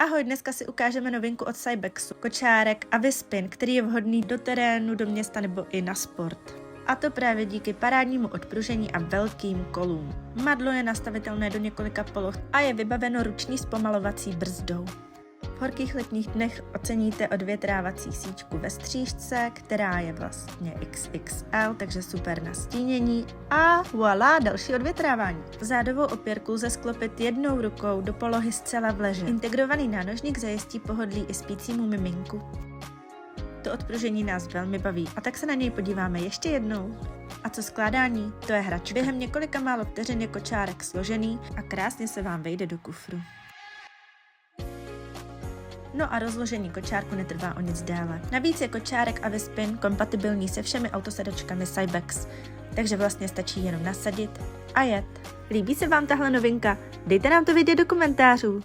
Ahoj, dneska si ukážeme novinku od Cybexu, kočárek Avispin, který je vhodný do terénu, do města nebo i na sport. A to právě díky parádnímu odpružení a velkým kolům. Madlo je nastavitelné do několika poloh a je vybaveno ruční zpomalovací brzdou. V horkých letních dnech oceníte odvětrávací síťku ve střížce, která je vlastně XXL, takže super na stínění a voilà, další odvětrávání. Zádovou opěrku lze sklopit jednou rukou do polohy zcela v leže. Integrovaný nánožník zajistí pohodlí i spícímu miminku. To odpružení nás velmi baví a tak se na něj podíváme ještě jednou. A co skládání? To je hračka. Během několika málo vteřin je kočárek složený a krásně se vám vejde do kufru. No a rozložení kočárku netrvá o nic déle. Navíc je kočárek Avispin kompatibilní se všemi autosedačkami Cybex, takže vlastně stačí jenom nasadit a jet. Líbí se vám tahle novinka? Dejte nám to vědět do komentářů.